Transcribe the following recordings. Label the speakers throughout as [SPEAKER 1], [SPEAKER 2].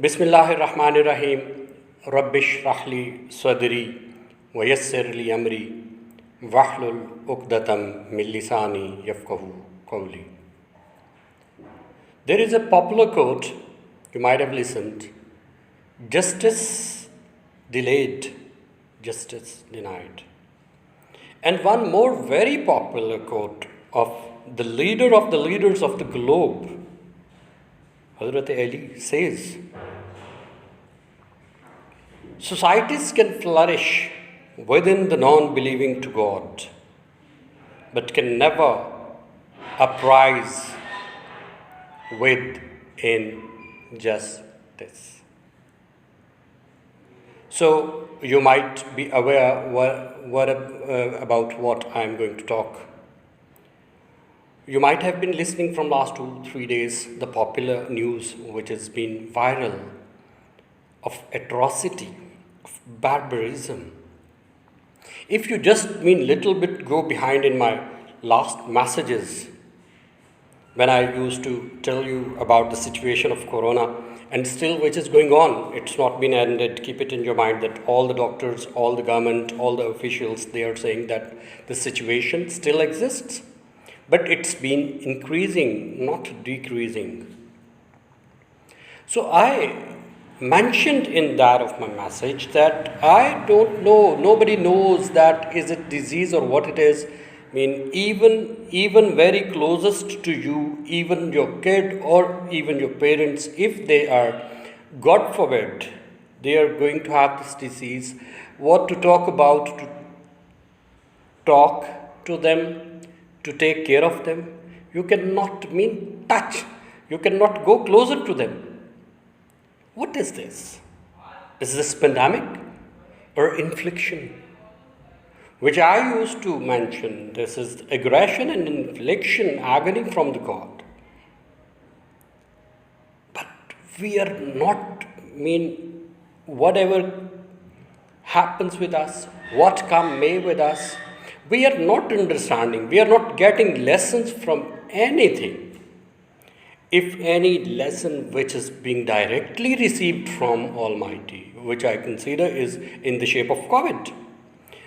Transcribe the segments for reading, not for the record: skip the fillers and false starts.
[SPEAKER 1] Bismillahirrahmanirrahim. Rabbish rahli sadri wa yassir li amri wahlul uqdatam min lisani yafqahu qawli. There is a popular quote, you might have listened: justice delayed, justice denied. And one more very popular quote of the leader of the leaders of the globe, Hazrat Ali, says, societies can flourish within the non-believing to God, but can never uprise with injustice. So you might be aware about what I am going to talk. You might have been listening from last 2-3 days the popular news which has been viral of atrocity, of barbarism. If you just little bit go behind in my last messages, when I used to tell you about the situation of corona and still which is going on, it's not been ended. Keep it in your mind that all the doctors, all the government, all the officials, they are saying that the situation still exists. But it's been increasing, not decreasing. So I mentioned in that of my message that I don't know, nobody knows that is it disease or what it is. Even very closest to you, even your kid or even your parents, if they are, God forbid, they are going to have this disease, what to talk about, to talk to them, to take care of them. You cannot touch. You cannot go closer to them. What is this? Is this pandemic or infliction? Which I used to mention, this is aggression and infliction, agony from the God. But we are not, whatever happens with us, what come may with us, we are not understanding, we are not getting lessons from anything. If any lesson which is being directly received from Almighty, which I consider is in the shape of COVID,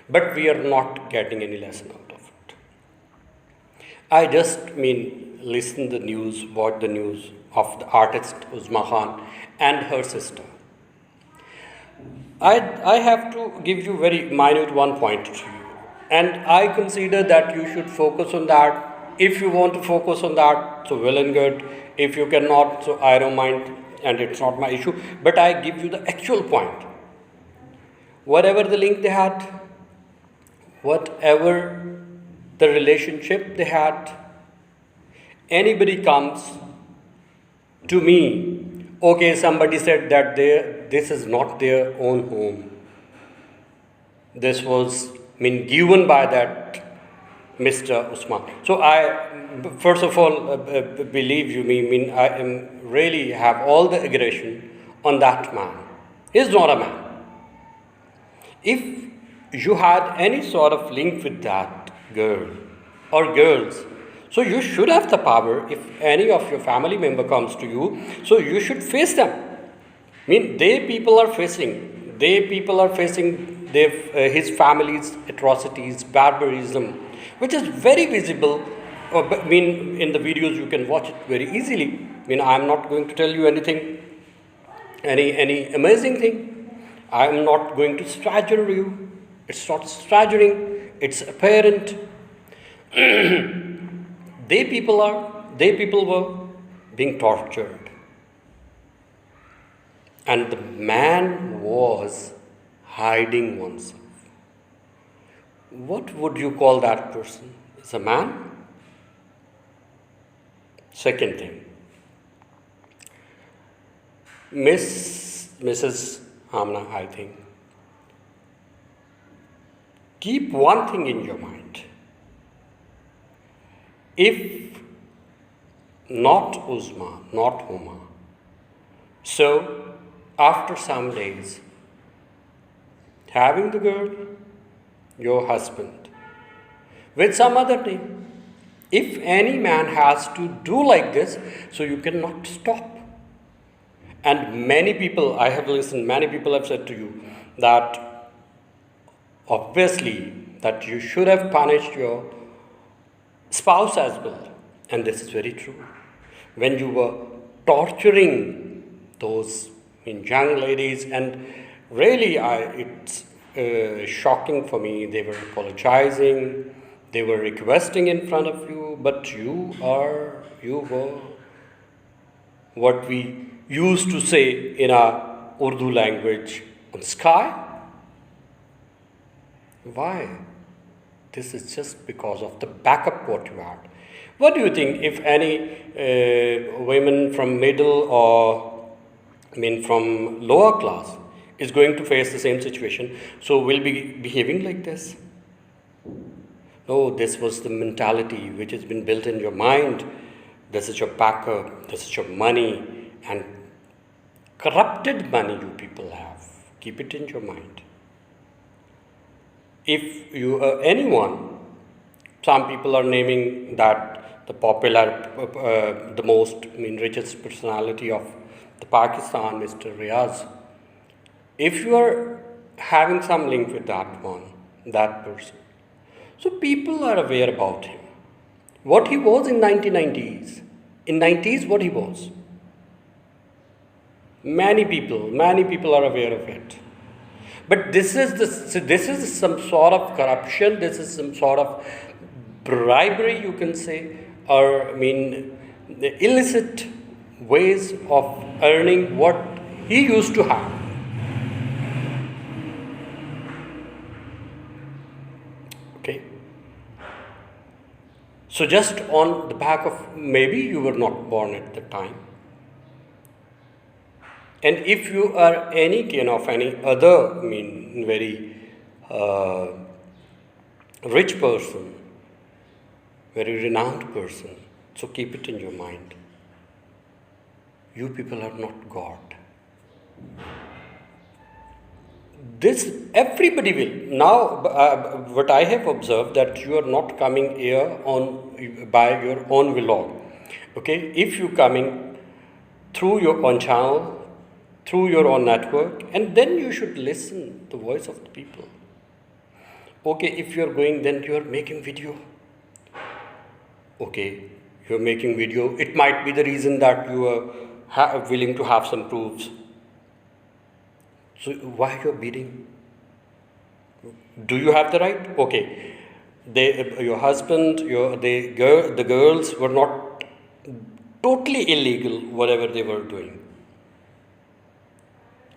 [SPEAKER 1] but we are not getting any lesson out of it. I just listen the news, watch the news of the artist Uzma and her sister. I have to give you very minute one point to you. And I consider that you should focus on that. If you want to focus on that, so well and good. If you cannot, so I don't mind, and it's not my issue. But I give you the actual point. Whatever the link they had, whatever the relationship they had, anybody comes to me, okay, somebody said that this is not their own home. This was given by that Mr. Uzma. So I, first of all, believe you I am really have all the aggression on that man. He is not a man. If you had any sort of link with that girl or girls, so you should have the power. If any of your family member comes to you, so you should face them. They people are facing his family's atrocities, barbarism, which is very visible. In the videos you can watch it very easily. I'm not going to tell you anything, any amazing thing. I'm not going to strategy you. It's not strategizing. It's apparent. They people were being tortured, and the man was hiding oneself. What would you call that person? Is a man? Second thing, Mrs. Amna, I think, keep one thing in your mind. If not Uzma, not Huma, so after some days, having the girl, your husband, with some other name, if any man has to do like this, so you cannot stop. And many people, I have listened, many people have said to you that obviously that you should have punished your spouse as well. And this is very true. When you were torturing those young ladies, and really it's shocking for me, they were apologizing, they were requesting in front of you, but you were what we used to say in our Urdu language, on sky. Why? This is just because of the backup what you had. What do you think if any women from middle or from lower class is going to face the same situation, so will be behaving like this? No, this was the mentality which has been built in your mind. This is your backup, this is your money, and corrupted money you people have. Keep it in your mind. If you are anyone, some people are naming that the popular, the most richest personality of the Pakistan, Mr. Riaz. If you are having some link with that one, that person, so people are aware about him. What he was in 1990s. In 90s, what he was. Many people are aware of it. But this is some sort of corruption, this is some sort of bribery, you can say, or the illicit ways of earning what he used to have. Okay. So just on the back of, maybe you were not born at the time. And if you are any kind of any other, very rich person, very renowned person, so keep it in your mind. You people are not God. This, everybody will. Now, what I have observed, that you are not coming here by your own vlog. Okay, if you coming through your own channel, through your own network, and then you should listen the voice of the people. Okay, if you are going, then you are making video. Okay, you are making video. It might be the reason that you are willing to have some proofs. So why you are beating? Do you have the right? Okay, your husband, the girls were not totally illegal, whatever they were doing.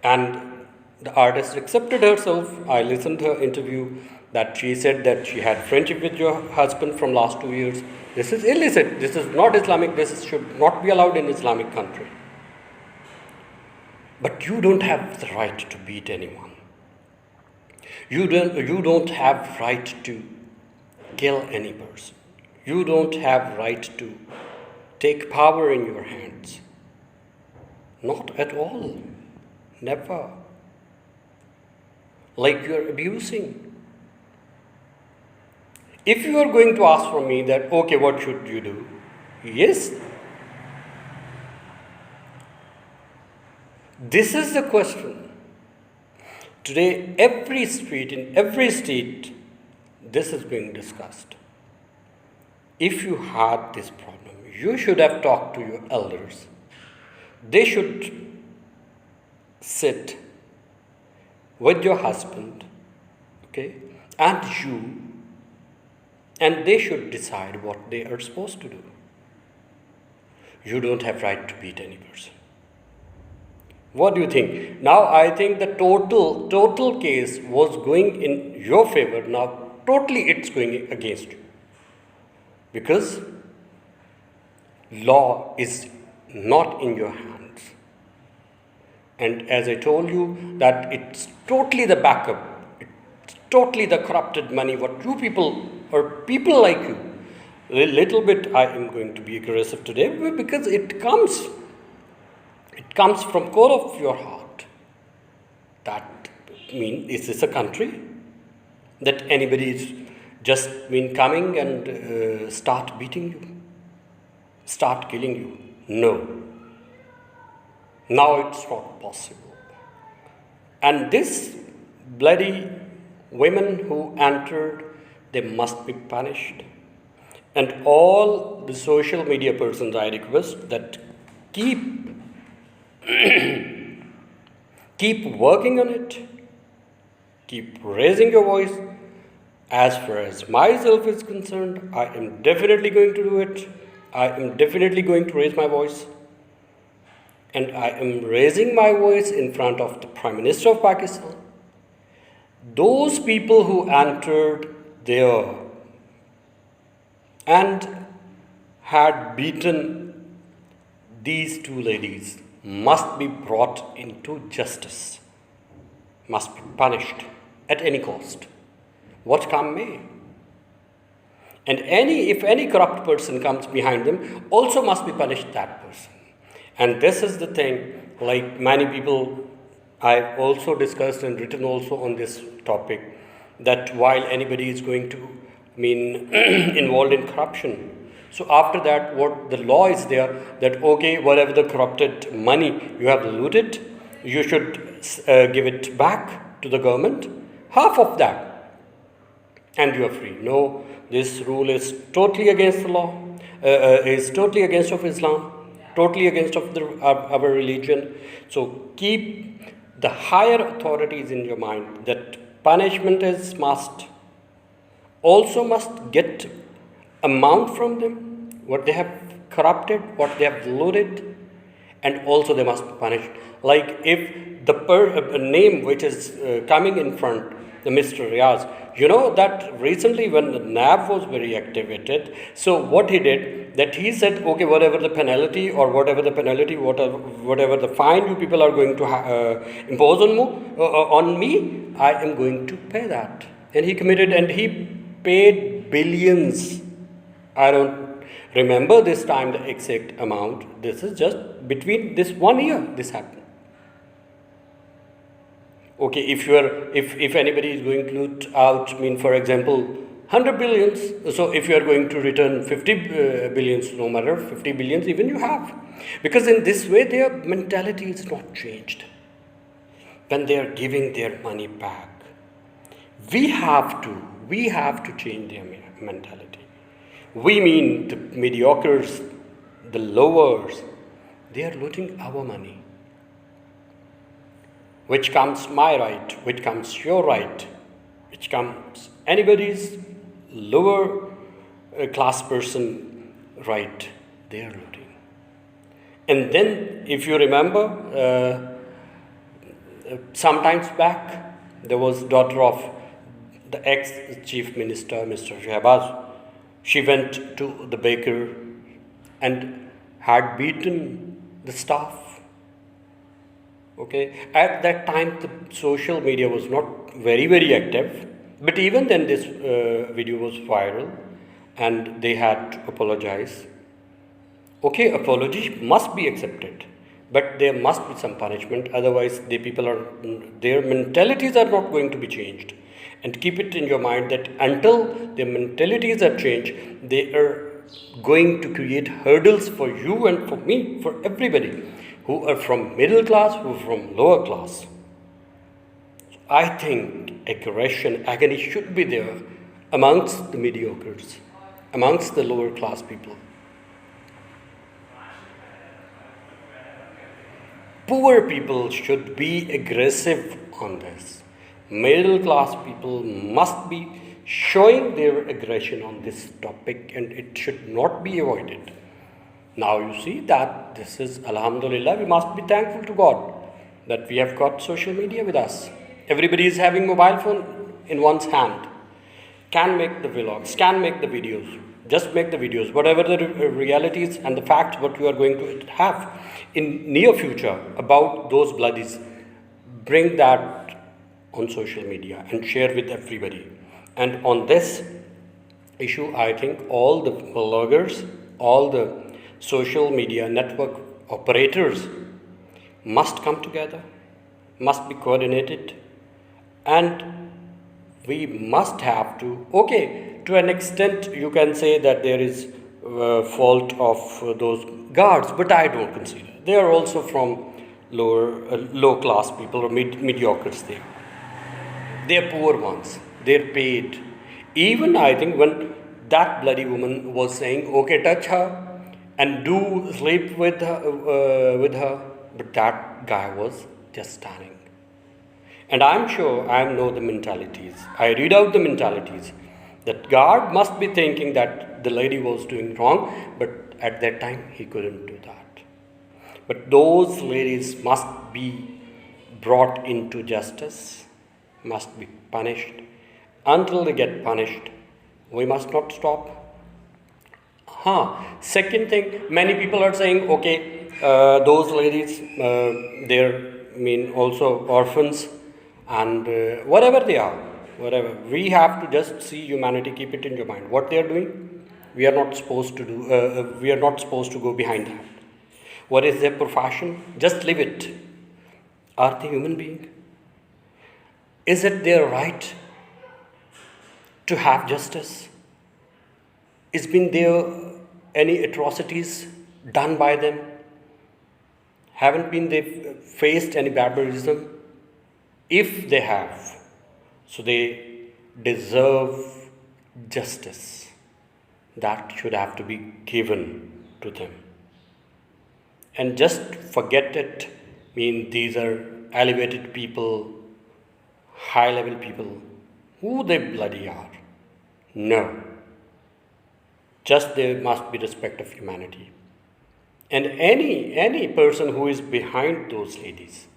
[SPEAKER 1] And the artist accepted herself. I listened to her interview that she said that she had friendship with your husband from last 2 years. This is illicit. This is not Islamic. This should not be allowed in Islamic country. But you don't have the right to beat anyone. You don't have right to kill any person. You don't have right to take power in your hands. Not at all. Never. Like you are abusing. If you are going to ask from me that, okay, what should you do? Yes. This is the question. Today, every street, in every state, this is being discussed. If you had this problem, you should have talked to your elders. They should sit with your husband, okay, and you, and they should decide what they are supposed to do. You don't have right to beat any person. What do you think? Now I think the total case was going in your favor. Now totally it's going against you. Because law is not in your hands. And as I told you, that it's totally the backup, it's totally the corrupted money, what you people, or people like you, a little bit, I am going to be aggressive today, because it comes from core of your heart. That is this a country that anybody is just coming and start beating you, start killing you? No. Now it's not possible. And this bloody women who entered, they must be punished. And all the social media persons, I request that keep keep working on it, keep raising your voice. As far as myself is concerned, I am definitely going to do it. I am definitely going to raise my voice. And I am raising my voice in front of the Prime Minister of Pakistan. Those people who entered there and had beaten these two ladies must be brought into justice, must be punished at any cost, what come may. And if any corrupt person comes behind them, also must be punished that person. And this is the thing, like many people, I've also discussed and written also on this topic, that while anybody is going to involved in corruption, so after that, what the law is there, that okay, whatever the corrupted money you have looted, you should give it back to the government, half of that, and you are free. No, this rule is totally against the law, is totally against of Islam, totally against of our religion. So keep the higher authorities in your mind that punishment is must. Also must get amount from them, what they have corrupted, what they have looted, and also they must be punished. Like if the name which is coming in front, the Mr. Riaz, you know that recently when the NAV was very activated, so what he did, that he said, okay, whatever the penalty or whatever the fine you people are going to impose on me, I am going to pay that. And he committed and he paid billions. I don't remember this time the exact amount. This is just between this 1 year this happened. Okay, if anybody is going to loot out, for example, 100 billions, so if you are going to return 50 billions, no matter 50 billions even you have. Because in this way their mentality is not changed. When they are giving their money back, we have to change their mentality. We mean the mediocres, the lowers, they are looting our money. Which comes my right, which comes your right, which comes anybody's lower class person right, they are looting. And then if you remember, sometimes back, there was daughter of the ex-chief minister, Mr. Shehbaz. She went to the baker and had beaten the staff. Okay, at that time the social media was not very, very active, but even then this video was viral and they had to apologize. Okay, apology must be accepted, but there must be some punishment, otherwise their mentalities are not going to be changed. And keep it in your mind that until their mentalities are changed, they are going to create hurdles for you and for me, for everybody who are from middle class, who are from lower class. I think agony should be there amongst the mediocres, amongst the lower class people. Poor people should be aggressive on this. Middle class people must be showing their aggression on this topic, and it should not be avoided. Now you see that this is, Alhamdulillah, we must be thankful to God that we have got social media with us. Everybody is having mobile phone in one's hand, can make the vlogs, can make the videos, just make the videos, whatever the realities and the facts what you are going to have in near future about those bloodies, bring that on social media and share with everybody. And on this issue, I think all the bloggers, all the social media network operators must come together, must be coordinated, and we must have to, okay, to an extent you can say that there is fault of those guards, but I don't consider. They are also from low class people or mediocres there. They're poor ones. They're paid. Even I think when that bloody woman was saying, "Okay, touch her and do sleep with her," but that guy was just standing. And I'm sure I know the mentalities. I read out the mentalities that God must be thinking that the lady was doing wrong, but at that time he couldn't do that. But those ladies must be brought into justice, must be punished. Until they get punished, we must not stop. Second thing, many people are saying, okay, those ladies, they're also orphans, and whatever they are, whatever. We have to just see humanity. Keep it in your mind. What they are doing, we are not supposed to do. We are not supposed to go behind that. What is their profession? Just leave it. Are they human being? Is it their right to have justice? Is been there any atrocities done by them? Haven't been they faced any barbarism? If they have, so they deserve justice. That should have to be given to them. And just forget it, these are elevated people, high level people. Who they bloody are? No. Just there must be respect of humanity. And any person who is behind those ladies,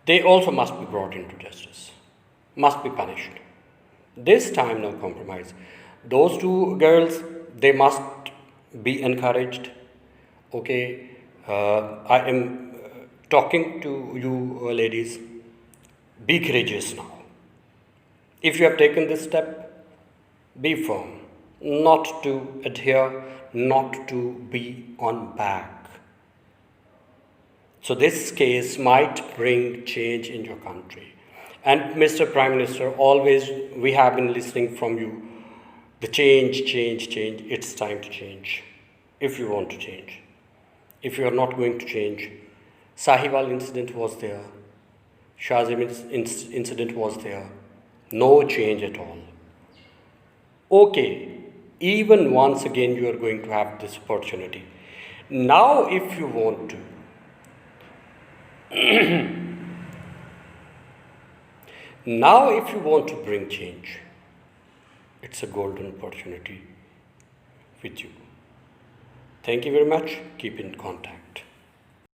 [SPEAKER 1] they also must be brought into justice, must be punished. This time, no compromise. Those two girls, they must be encouraged. Okay, I am talking to you ladies, be courageous now. If you have taken this step, be firm, not to adhere, not to be on back. So this case might bring change in your country. And Mr. Prime Minister, always we have been listening from you, the change. It's time to change, if you want to change. If you are not going to change, Sahiwal incident was there, Shazim incident was there, no change at all. Okay, even once again you are going to have this opportunity. Now if you want to, now if you want to bring change, it's a golden opportunity with you. Thank you very much. Keep in contact.